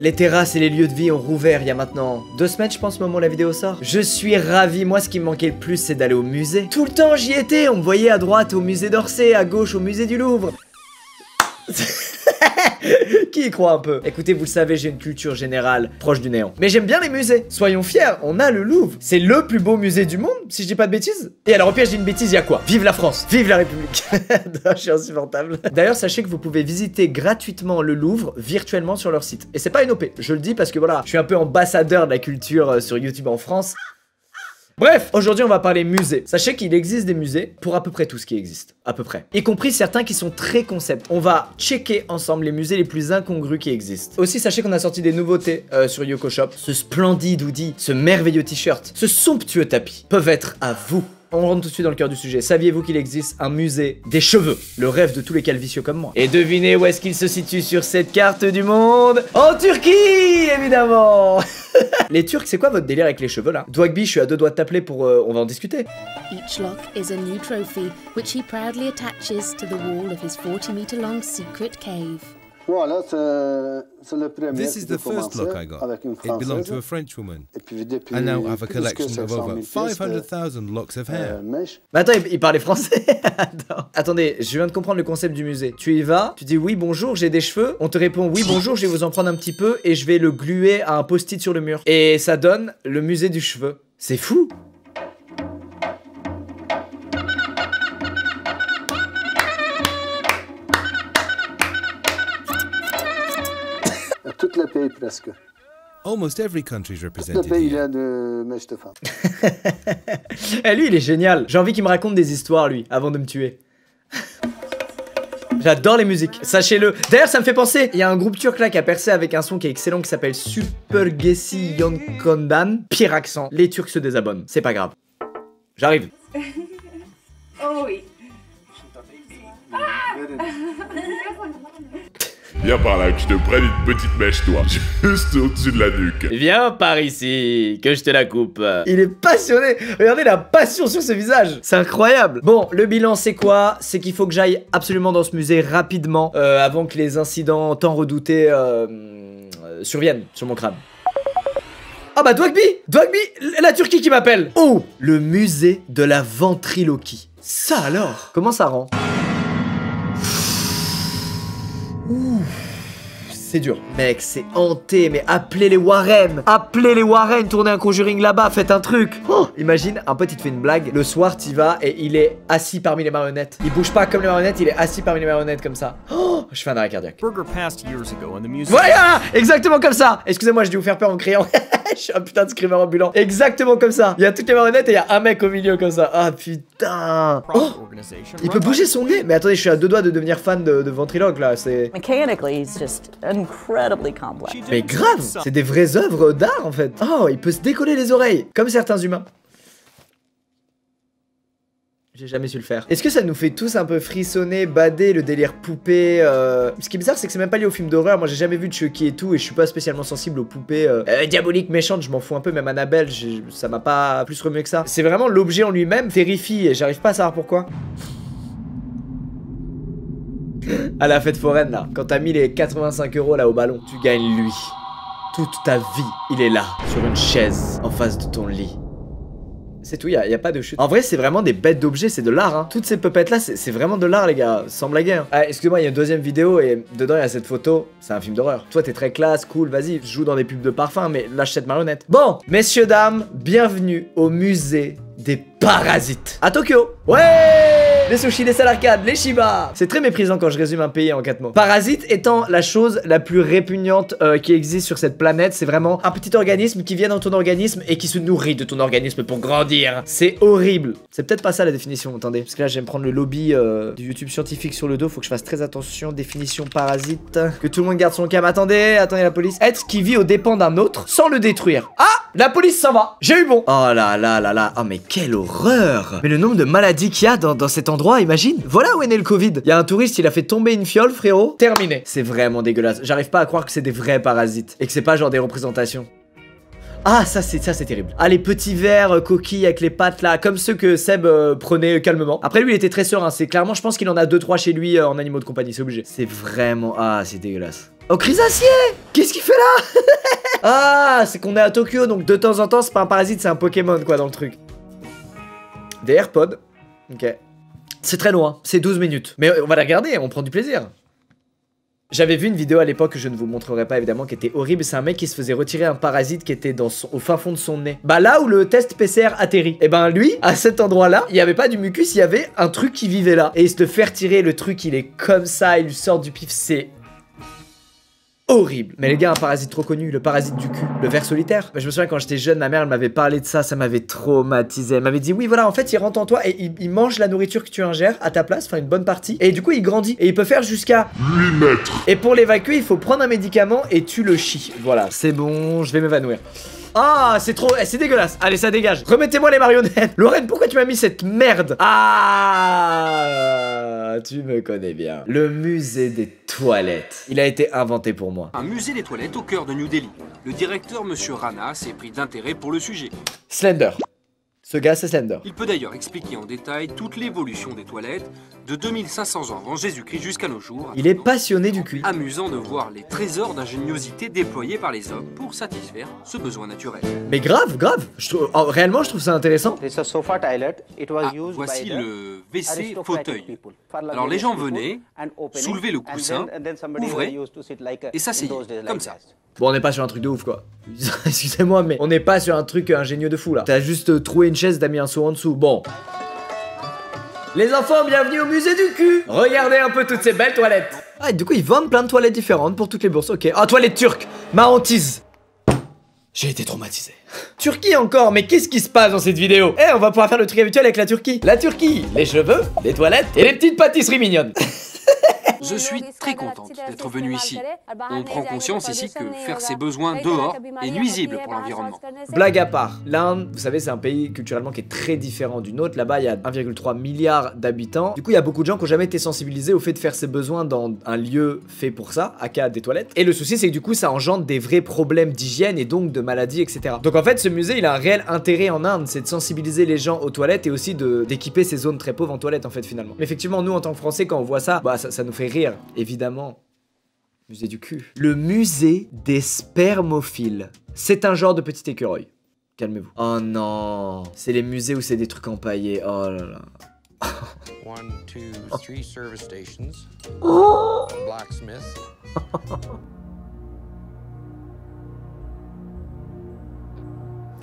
Les terrasses et les lieux de vie ont rouvert il y a maintenant 2 semaines, je pense, au moment où la vidéo sort. Je suis ravi. Moi, ce qui me manquait le plus, c'est d'aller au musée. Tout le temps, j'y étais. On me voyait à droite au musée d'Orsay, à gauche au musée du Louvre. Qui y croit un peu? Écoutez, vous le savez, j'ai une culture générale proche du néant. Mais j'aime bien les musées. Soyons fiers, on a le Louvre. C'est le plus beau musée du monde, si je dis pas de bêtises. Et alors, au pire, je dis une bêtise, il y a quoi? Vive la France, vive la République. Non, je suis insupportable. D'ailleurs, sachez que vous pouvez visiter gratuitement le Louvre virtuellement sur leur site. Et c'est pas une OP, je le dis parce que voilà, je suis un peu ambassadeur de la culture sur YouTube en France. Bref, aujourd'hui on va parler musées. Sachez qu'il existe des musées pour à peu près tout ce qui existe. À peu près. Y compris certains qui sont très concept. On va checker ensemble les musées les plus incongrus qui existent. Aussi, sachez qu'on a sorti des nouveautés sur Yoko Shop. Ce splendide hoodie, ce merveilleux t-shirt, ce somptueux tapis peuvent être à vous. On rentre tout de suite dans le cœur du sujet. Saviez-vous qu'il existe un musée des cheveux? Le rêve de tous les calvitieux comme moi. Et devinez où est-ce qu'il se situe sur cette carte du monde? En Turquie, évidemment. Les Turcs, c'est quoi votre délire avec les cheveux là? Dwagby, je suis à 2 doigts de t'appeler pour... on va en discuter. Each lock is a new trophy, which he proudly attaches to the wall of his 40-meter-long secret cave. Voilà, c'est le premier. This is the first lock I got. It belonged to a French woman. I now have a collection of over 500,000 locks of hair. Mais attends, il parlait français. Attendez, je viens de comprendre le concept du musée. Tu y vas, tu dis oui bonjour, j'ai des cheveux. On te répond oui bonjour, je vais vous en prendre un petit peu et je vais le gluer à un post-it sur le mur. Et ça donne le musée du cheveu. C'est fou. Tous les pays presque. Almost every country is Tous les represented pays, il y here. a de mèches de femmes. Eh, lui, il est génial. J'ai envie qu'il me raconte des histoires, lui, avant de me tuer. J'adore les musiques, sachez-le. D'ailleurs, ça me fait penser, il y a un groupe turc là qui a percé avec un son qui est excellent qui s'appelle Supergesi Yonkondan. Pire accent, les Turcs se désabonnent. C'est pas grave. J'arrive. Oh oui. Viens par là, que je te prenne une petite mèche, toi. Juste au-dessus de la nuque. Viens par ici, que je te la coupe. Il est passionné. Regardez la passion sur ce visage. C'est incroyable. Bon, le bilan, c'est quoi? C'est qu'il faut que j'aille absolument dans ce musée rapidement avant que les incidents tant redoutés surviennent sur mon crâne. Ah bah Dwagby, la Turquie qui m'appelle. Oh, le musée de la ventriloquie. Ça alors? Comment ça rend? C'est dur. Mec, c'est hanté, mais appelez les Warren. Appelez les Warren, tournez un Conjuring là-bas, faites un truc. Oh, imagine, un pote il te fait une blague, le soir t'y vas et il est assis parmi les marionnettes. Il bouge pas comme les marionnettes, il est assis parmi les marionnettes comme ça. Oh, je fais un arrêt cardiaque. Voilà, exactement comme ça. Excusez-moi, je dû vous faire peur en criant. Je suis un putain de screamer ambulant. Exactement comme ça. Il y a toutes les marionnettes et il y a un mec au milieu comme ça. Ah putain. Oh, il peut bouger son nez. Mais attendez, je suis à 2 doigts de devenir fan de ventriloque là. C'est... Mechanically, he's just incredibly complex. Mais grave, c'est des vraies œuvres d'art en fait. Oh, il peut se décoller les oreilles, comme certains humains. J'ai jamais su le faire. Est-ce que ça nous fait tous un peu frissonner, bader, le délire poupée Ce qui est bizarre, c'est que c'est même pas lié au film d'horreur. Moi, j'ai jamais vu de Chucky et tout, et je suis pas spécialement sensible aux poupées diaboliques, méchantes. Je m'en fous un peu, même Annabelle, ça m'a pas plus remué que ça. C'est vraiment l'objet en lui-même terrifie, et j'arrive pas à savoir pourquoi. À la fête foraine là, quand t'as mis les 85 € là au ballon, tu gagnes lui. Toute ta vie, il est là, sur une chaise, en face de ton lit. C'est tout, y a pas de chute. En vrai, c'est vraiment des bêtes d'objets, c'est de l'art, hein. Toutes ces pupettes là, c'est vraiment de l'art, les gars, sans blaguer. Hein. Ah, excusez-moi, il y a une deuxième vidéo et dedans il y a cette photo. C'est un film d'horreur. Toi, t'es très classe, cool, vas-y, je joue dans des pubs de parfum, mais lâche cette marionnette. Bon, messieurs, dames, bienvenue au musée des parasites. À Tokyo. Ouais! Les sushis, les salles arcades, les Shiba. C'est très méprisant quand je résume un pays en 4 mots. Parasite étant la chose la plus répugnante qui existe sur cette planète. C'est vraiment un petit organisme qui vient dans ton organisme et qui se nourrit de ton organisme pour grandir. C'est horrible. C'est peut-être pas ça la définition, attendez. Parce que là, je vais me prendre le lobby du YouTube scientifique sur le dos. Faut que je fasse très attention. Définition parasite. Que tout le monde garde son calme. Attendez la police. Être qui vit aux dépens d'un autre sans le détruire. Ah! La police s'en va. J'ai eu bon. Oh là là là là. Oh mais quelle horreur. Mais le nombre de maladies qu'il y a dans cet endroit, imagine. Voilà où est né le Covid. Il y a un touriste, il a fait tomber une fiole, frérot. Terminé. C'est vraiment dégueulasse. J'arrive pas à croire que c'est des vrais parasites. Et que c'est pas genre des représentations. Ah, ça c'est terrible. Ah, les petits verres coquilles avec les pattes là, comme ceux que Seb prenait calmement. Après lui il était très serein, c'est clairement, je pense qu'il en a 2-3 chez lui en animaux de compagnie, c'est obligé. C'est vraiment, ah c'est dégueulasse. Oh, Chrysacier! Qu'est-ce qu'il fait là? Ah, c'est qu'on est à Tokyo, donc de temps en temps, c'est pas un parasite, c'est un Pokémon, quoi, dans le truc. Des AirPods. Ok. C'est très loin, c'est 12 minutes. Mais on va la regarder, on prend du plaisir. J'avais vu une vidéo à l'époque que je ne vous montrerai pas évidemment, qui était horrible. C'est un mec qui se faisait retirer un parasite qui était au fin fond de son nez. Bah là où le test PCR atterrit. Et ben lui, à cet endroit-là, il n'y avait pas du mucus, il y avait un truc qui vivait là. Et il se fait retirer, le truc il est comme ça, il lui sort du pif, c'est... horrible. Mais les gars, un parasite trop connu, le parasite du cul, le ver solitaire. Je me souviens quand j'étais jeune, ma mère elle m'avait parlé de ça, ça m'avait traumatisé. Elle m'avait dit oui voilà, en fait il rentre en toi et il mange la nourriture que tu ingères à ta place, enfin une bonne partie. Et du coup il grandit et il peut faire jusqu'à 8 mètres. Et pour l'évacuer, il faut prendre un médicament et tu le chies. Voilà, c'est bon, je vais m'évanouir. Ah, c'est trop... c'est dégueulasse. Allez, ça dégage. Remettez-moi les marionnettes. Lorraine, pourquoi tu m'as mis cette merde? Ah, tu me connais bien. Le musée des toilettes. Il a été inventé pour moi. Un musée des toilettes au cœur de New Delhi. Le directeur, monsieur Rana, s'est pris d'intérêt pour le sujet. Slender. Ce gars, c'est Slender. Il peut d'ailleurs expliquer en détail toute l'évolution des toilettes de 2500 ans avant Jésus-Christ jusqu'à nos jours. Il est passionné du cul. Amusant de voir les trésors d'ingéniosité déployés par les hommes pour satisfaire ce besoin naturel. Mais grave, grave. Réellement, je trouve ça intéressant. Voici le WC fauteuil. Alors les gens venaient, soulevaient le coussin, ouvraient et s'asseyaient comme ça. Bon, on n'est pas sur un truc de ouf, quoi. Excusez-moi, mais on n'est pas sur un truc ingénieux de fou, là. T'as juste troué une chaise, t'as mis un seau en dessous. Bon. Les enfants, bienvenue au musée du cul. Regardez un peu toutes ces belles toilettes. Ah, et du coup, ils vendent plein de toilettes différentes pour toutes les bourses. Ok. Ah, toilettes turques. Ma hantise. J'ai été traumatisé. Turquie encore, mais qu'est-ce qui se passe dans cette vidéo? Eh, on va pouvoir faire le truc habituel avec la Turquie. La Turquie, les cheveux, les toilettes et les petites pâtisseries mignonnes. Je suis très contente d'être venue ici. On prend conscience ici que faire ses besoins dehors est nuisible pour l'environnement. Blague à part, l'Inde, vous savez, c'est un pays culturellement qui est très différent du nôtre. Là-bas, il y a 1,3 milliard d'habitants. Du coup, il y a beaucoup de gens qui n'ont jamais été sensibilisés au fait de faire ses besoins dans un lieu fait pour ça, aka des toilettes. Et le souci, c'est que du coup, ça engendre des vrais problèmes d'hygiène et donc de maladies, etc. Donc en fait, ce musée, il a un réel intérêt en Inde, c'est de sensibiliser les gens aux toilettes et aussi d'équiper ces zones très pauvres en toilettes, en fait, finalement. Mais effectivement, nous, en tant que Français, quand on voit ça, bah, ça nous fait rire, évidemment. Musée du cul. Le musée des spermophiles. C'est un genre de petit écureuil. Calmez-vous. Oh non. C'est les musées où c'est des trucs empaillés. Oh là là. 1, 2, 3 service stations. Blacksmith.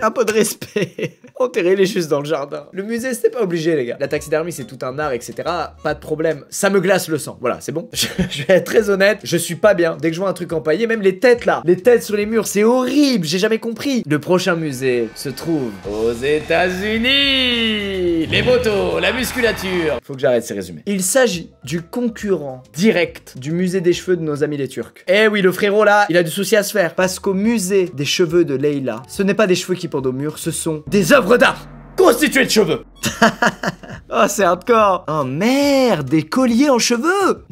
Un peu de respect. Enterrez-les juste dans le jardin. Le musée, c'était pas obligé, les gars. La taxidermie, c'est tout un art, etc. Pas de problème. Ça me glace le sang. Voilà, c'est bon. Je vais être très honnête, je suis pas bien. Dès que je vois un truc empaillé, même les têtes là, les têtes sur les murs, c'est horrible. J'ai jamais compris. Le prochain musée se trouve aux États-Unis. Les motos, la musculature. Faut que j'arrête ces résumés. Il s'agit du concurrent direct du musée des cheveux de nos amis les Turcs. Eh oui, le frérot là, il a du souci à se faire. Parce qu'au musée des cheveux de Leila, ce n'est pas des cheveux qui pendent au mur, ce sont des œuvres d'art constituées de cheveux. Oh, c'est hardcore. Oh merde, des colliers en cheveux.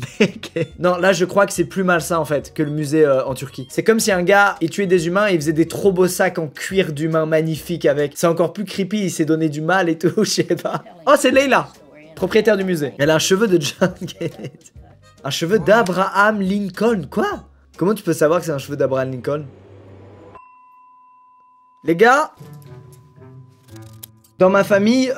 Non, là je crois que c'est plus malsain en fait que le musée en Turquie. C'est comme si un gars, il tuait des humains et il faisait des trop beaux sacs en cuir d'humain magnifiques avec. C'est encore plus creepy, il s'est donné du mal et tout, je sais pas. Oh, c'est Leila, propriétaire du musée. Elle a un cheveu de John Kennedy. Un cheveu d'Abraham Lincoln. Quoi? Comment tu peux savoir que c'est un cheveu d'Abraham Lincoln? Les gars, dans ma famille,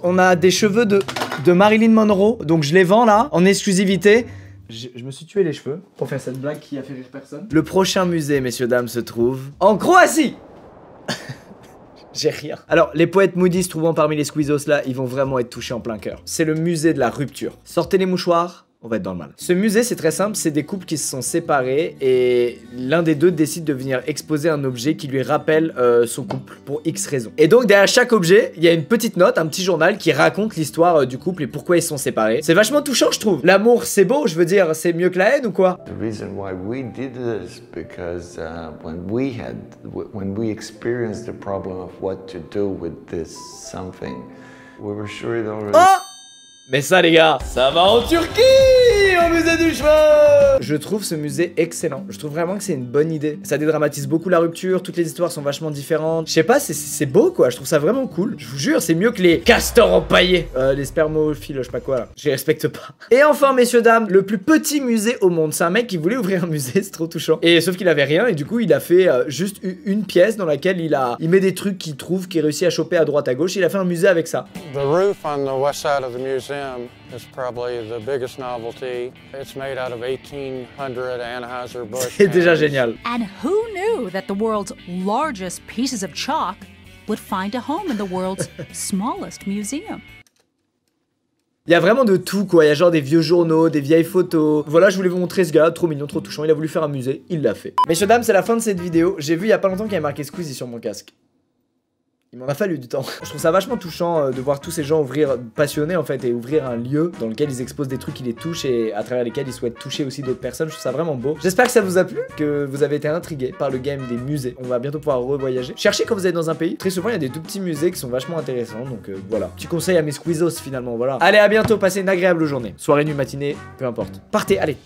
on a des cheveux de Marilyn Monroe, donc je les vends là, en exclusivité. Je me suis tué les cheveux pour faire cette blague qui a fait rire personne. Le prochain musée, messieurs, dames, se trouve en Croatie. J'ai rien. Alors, les poètes Moody se trouvant parmi les squeezos là, ils vont vraiment être touchés en plein cœur. C'est le musée de la rupture. Sortez les mouchoirs. On va être dans le mal. Ce musée, c'est très simple, c'est des couples qui se sont séparés et l'un des deux décide de venir exposer un objet qui lui rappelle son couple pour X raisons. Et donc derrière chaque objet, il y a une petite note, un petit journal qui raconte l'histoire du couple et pourquoi ils sont séparés. C'est vachement touchant, je trouve. L'amour, c'est beau, je veux dire, c'est mieux que la haine ou quoi? The reason why we did this because when we experienced the problem of what to do with this something, we were sure it already. Oh! Mais ça les gars, ça va en Turquie! au musée du chemin. Je trouve ce musée excellent. Je trouve vraiment que c'est une bonne idée. Ça dédramatise beaucoup la rupture, toutes les histoires sont vachement différentes. Je sais pas, c'est beau quoi, je trouve ça vraiment cool. Je vous jure, c'est mieux que les castors empaillés. Les spermophiles, je sais pas quoi là. Je les respecte pas. Et enfin, messieurs, dames, le plus petit musée au monde. C'est un mec qui voulait ouvrir un musée, c'est trop touchant. Et sauf qu'il avait rien, et du coup, il a fait juste une pièce dans laquelle il met des trucs qu'il trouve, qu'il réussit à choper à droite à gauche. Il a fait un musée avec ça. The roof on the west side of the museum is probably the biggest novelty. It's made out of 1800 Anheuser-Busch. C'est déjà génial. And who knew that the world's largest pieces of chalk would find a home in the world's smallest museum? Il y a vraiment de tout quoi, il y a genre des vieux journaux, des vieilles photos. Voilà, je voulais vous montrer ce gars, trop mignon, trop touchant, il a voulu faire un musée, il l'a fait. Messieurs, dames, c'est la fin de cette vidéo. J'ai vu il y a pas longtemps qu'il y avait marqué Squeezie sur mon casque. Il m'en a fallu du temps. Je trouve ça vachement touchant de voir tous ces gens passionnés en fait, et ouvrir un lieu dans lequel ils exposent des trucs qui les touchent et à travers lesquels ils souhaitent toucher aussi d'autres personnes. Je trouve ça vraiment beau. J'espère que ça vous a plu, que vous avez été intrigués par le game des musées. On va bientôt pouvoir revoyager. Cherchez quand vous êtes dans un pays. Très souvent, il y a des tout petits musées qui sont vachement intéressants. Donc voilà. Petit conseil à mes squeezos finalement, voilà. Allez, à bientôt, passez une agréable journée. Soirée, nuit, matinée, peu importe. Partez, allez.